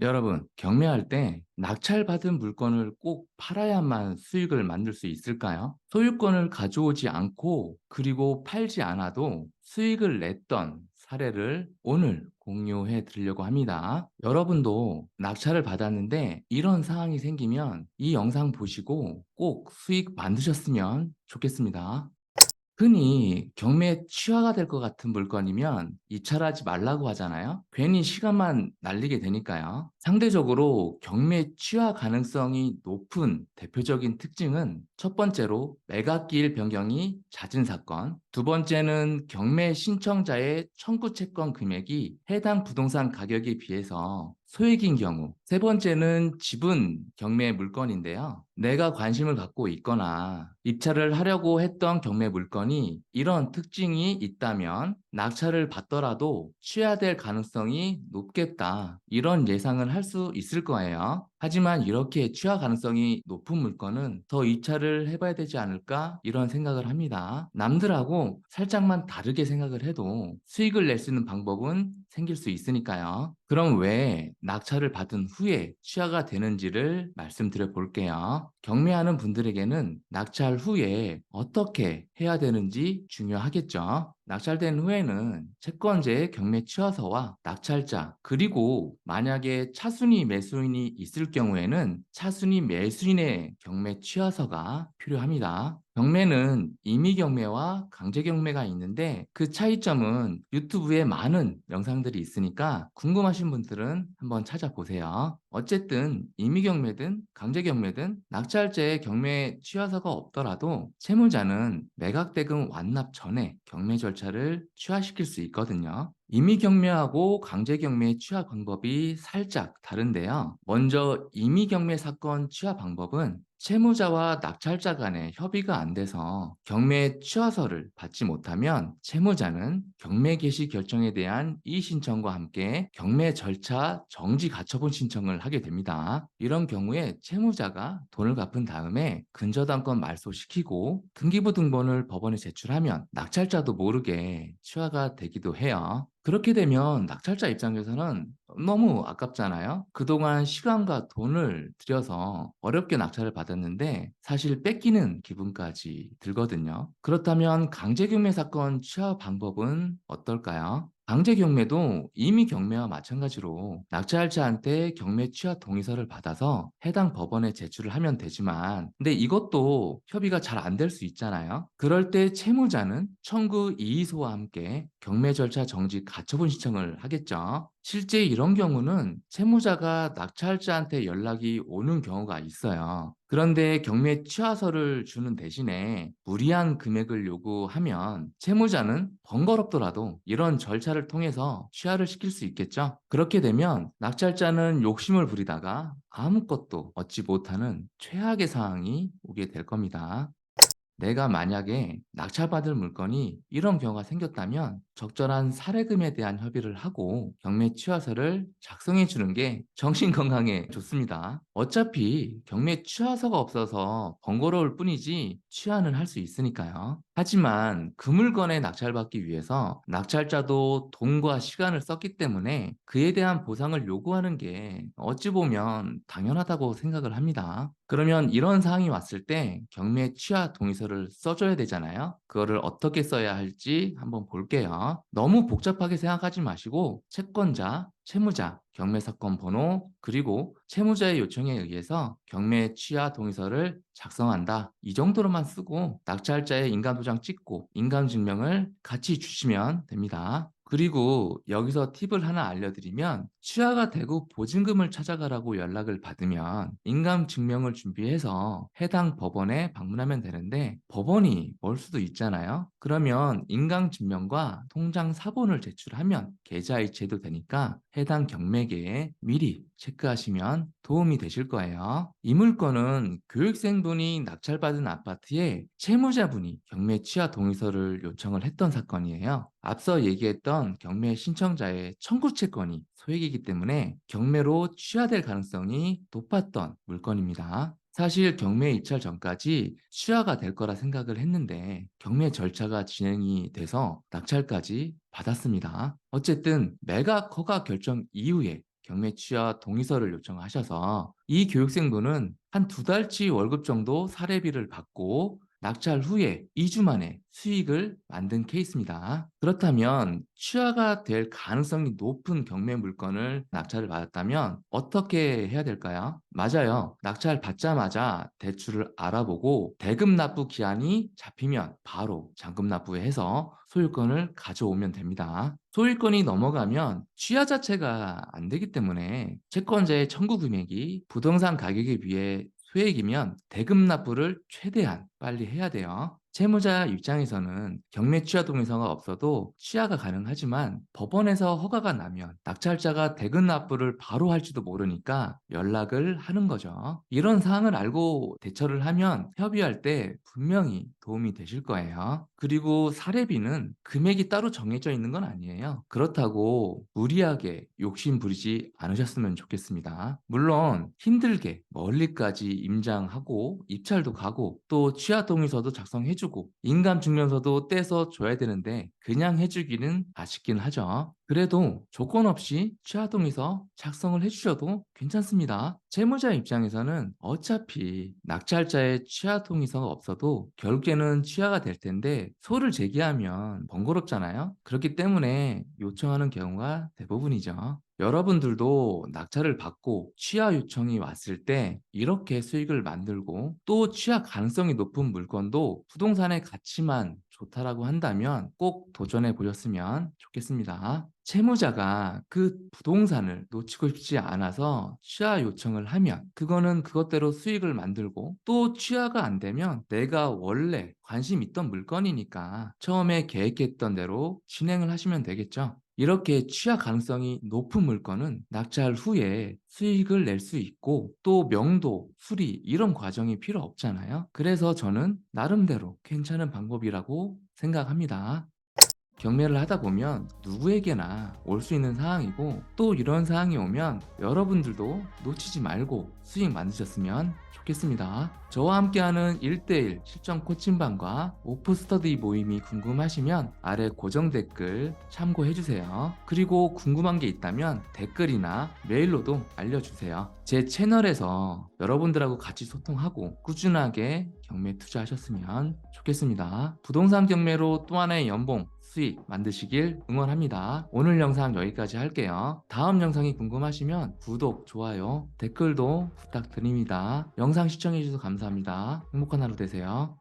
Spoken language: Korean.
여러분, 경매할 때 낙찰받은 물건을 꼭 팔아야만 수익을 만들 수 있을까요? 소유권을 가져오지 않고 그리고 팔지 않아도 수익을 냈던 사례를 오늘 공유해 드리려고 합니다. 여러분도 낙찰을 받았는데 이런 상황이 생기면 이 영상 보시고 꼭 수익 만드셨으면 좋겠습니다. 흔히 경매에 취하가 될 것 같은 물건이면 입찰하지 말라고 하잖아요. 괜히 시간만 날리게 되니까요. 상대적으로 경매 취하 가능성이 높은 대표적인 특징은 첫 번째로 매각기일 변경이 잦은 사건, 두 번째는 경매 신청자의 청구 채권 금액이 해당 부동산 가격에 비해서 소액인 경우, 세 번째는 지분 경매 물건인데요. 내가 관심을 갖고 있거나 입찰을 하려고 했던 경매 물건이 이런 특징이 있다면 낙찰을 받더라도 취하될 가능성이 높겠다. 이런 예상을 할 수 있을 거예요. 하지만 이렇게 취하 가능성이 높은 물건은 더 입찰을 해봐야 되지 않을까? 이런 생각을 합니다. 남들하고 살짝만 다르게 생각을 해도 수익을 낼 수 있는 방법은 생길 수 있으니까요. 그럼 왜 낙찰을 받은 후에 취하가 되는지를 말씀드려 볼게요. 경매하는 분들에게는 낙찰 후에 어떻게 해야 되는지 중요하겠죠. 낙찰된 후에는 채권자의 경매 취하서와 낙찰자, 그리고 만약에 차순위 매수인이 있을 경우에는 차순위 매수인의 경매 취하서가 필요합니다. 경매는 임의 경매와 강제 경매가 있는데 그 차이점은 유튜브에 많은 영상들이 있으니까 궁금하신 분들은 한번 찾아보세요. 어쨌든 임의 경매든 강제 경매든 낙찰자의 경매 취하서가 없더라도 채무자는 매각대금 완납 전에 경매 절차를 취하시킬 수 있거든요. 임의 경매하고 강제 경매의 취하 방법이 살짝 다른데요. 먼저 임의 경매 사건 취하 방법은 채무자와 낙찰자 간의 협의가 안 돼서 경매 취하서를 받지 못하면 채무자는 경매 개시 결정에 대한 이의 신청과 함께 경매 절차 정지 가처분 신청을 하게 됩니다. 이런 경우에 채무자가 돈을 갚은 다음에 근저당권 말소시키고 등기부등본을 법원에 제출하면 낙찰자도 모르게 취하가 되기도 해요. 그렇게 되면 낙찰자 입장에서는 너무 아깝잖아요. 그동안 시간과 돈을 들여서 어렵게 낙찰을 받았는데 사실 뺏기는 기분까지 들거든요. 그렇다면 강제경매 사건 취하 방법은 어떨까요? 강제 경매도 이미 경매와 마찬가지로 낙찰자한테 경매 취하 동의서를 받아서 해당 법원에 제출을 하면 되지만 근데 이것도 협의가 잘 안 될 수 있잖아요. 그럴 때 채무자는 청구 이의소와 함께 경매 절차 정지 가처분 신청을 하겠죠. 실제 이런 경우는 채무자가 낙찰자한테 연락이 오는 경우가 있어요. 그런데 경매 취하서를 주는 대신에 무리한 금액을 요구하면 채무자는 번거롭더라도 이런 절차를 통해서 취하를 시킬 수 있겠죠. 그렇게 되면 낙찰자는 욕심을 부리다가 아무것도 얻지 못하는 최악의 상황이 오게 될 겁니다. 내가 만약에 낙찰받을 물건이 이런 경우가 생겼다면 적절한 사례금에 대한 협의를 하고 경매 취하서를 작성해 주는 게 정신 건강에 좋습니다. 어차피 경매 취하서가 없어서 번거로울 뿐이지 취하는 할 수 있으니까요. 하지만 그 물건에 낙찰받기 위해서 낙찰자도 돈과 시간을 썼기 때문에 그에 대한 보상을 요구하는 게 어찌 보면 당연하다고 생각을 합니다. 그러면 이런 상황이 왔을 때 경매 취하 동의서를 써줘야 되잖아요. 그거를 어떻게 써야 할지 한번 볼게요. 너무 복잡하게 생각하지 마시고 채권자, 채무자, 경매 사건 번호, 그리고 채무자의 요청에 의해서 경매 취하 동의서를 작성한다. 이 정도로만 쓰고 낙찰자의 인감도장 찍고 인감증명을 같이 주시면 됩니다. 그리고 여기서 팁을 하나 알려드리면 취하가 되고 보증금을 찾아가라고 연락을 받으면 인감 증명을 준비해서 해당 법원에 방문하면 되는데 법원이 멀 수도 있잖아요. 그러면 인감 증명과 통장 사본을 제출하면 계좌 이체도 되니까 해당 경매계에 미리 체크하시면 도움이 되실 거예요. 이 물건은 교육생분이 낙찰받은 아파트에 채무자분이 경매 취하 동의서를 요청을 했던 사건이에요. 앞서 얘기했던 경매 신청자의 청구 채권이 소액이기 때문에 경매로 취하될 가능성이 높았던 물건입니다. 사실 경매 입찰 전까지 취하가 될 거라 생각을 했는데 경매 절차가 진행이 돼서 낙찰까지 받았습니다. 어쨌든 매각 허가 결정 이후에 경매 취하 동의서를 요청하셔서 이 교육생분은 한 2달치 월급 정도 사례비를 받고 낙찰 후에 2주 만에 수익을 만든 케이스입니다. 그렇다면 취하가 될 가능성이 높은 경매 물건을 낙찰을 받았다면 어떻게 해야 될까요? 맞아요. 낙찰 받자마자 대출을 알아보고 대금 납부 기한이 잡히면 바로 잔금 납부해서 소유권을 가져오면 됩니다. 소유권이 넘어가면 취하 자체가 안 되기 때문에 채권자의 청구 금액이 부동산 가격에 비해 소액이면 대금 납부를 최대한 빨리 해야 돼요. 채무자 입장에서는 경매 취하 동의서가 없어도 취하가 가능하지만 법원에서 허가가 나면 낙찰자가 대금 납부를 바로 할지도 모르니까 연락을 하는 거죠. 이런 사항을 알고 대처를 하면 협의할 때 분명히 도움이 되실 거예요. 그리고 사례비는 금액이 따로 정해져 있는 건 아니에요. 그렇다고 무리하게 욕심 부리지 않으셨으면 좋겠습니다. 물론 힘들게 멀리까지 임장하고 입찰도 가고 또 취하 동의서도 작성해주고 인감 증명서도 떼서 줘야 되는데 그냥 해주기는 아쉽긴 하죠. 그래도 조건 없이 취하 동의서 작성을 해주셔도 괜찮습니다. 채무자 입장에서는 어차피 낙찰자의 취하 동의서가 없어도 결국에는 취하가 될 텐데 소를 제기하면 번거롭잖아요. 그렇기 때문에 요청하는 경우가 대부분이죠. 여러분들도 낙찰을 받고 취하 요청이 왔을 때 이렇게 수익을 만들고 또 취하 가능성이 높은 물건도 부동산의 가치만 좋다라고 한다면 꼭 도전해 보셨으면 좋겠습니다. 채무자가 그 부동산을 놓치고 싶지 않아서 취하 요청을 하면 그거는 그것대로 수익을 만들고 또 취하가 안 되면 내가 원래 관심 있던 물건이니까 처음에 계획했던 대로 진행을 하시면 되겠죠. 이렇게 취하 가능성이 높은 물건은 낙찰 후에 수익을 낼 수 있고 또 명도, 수리 이런 과정이 필요 없잖아요. 그래서 저는 나름대로 괜찮은 방법이라고 생각합니다. 경매를 하다 보면 누구에게나 올 수 있는 상황이고 또 이런 상황이 오면 여러분들도 놓치지 말고 수익 만드셨으면 좋겠습니다. 저와 함께하는 1대1 실전 코칭반과 오프 스터디 모임이 궁금하시면 아래 고정 댓글 참고해주세요. 그리고 궁금한 게 있다면 댓글이나 메일로도 알려주세요. 제 채널에서 여러분들하고 같이 소통하고 꾸준하게 경매 투자하셨으면 좋겠습니다. 부동산 경매로 또 하나의 연봉 수익 만드시길 응원합니다. 오늘 영상 여기까지 할게요. 다음 영상이 궁금하시면 구독, 좋아요, 댓글도 부탁드립니다. 영상 시청해주셔서 감사합니다. 행복한 하루 되세요.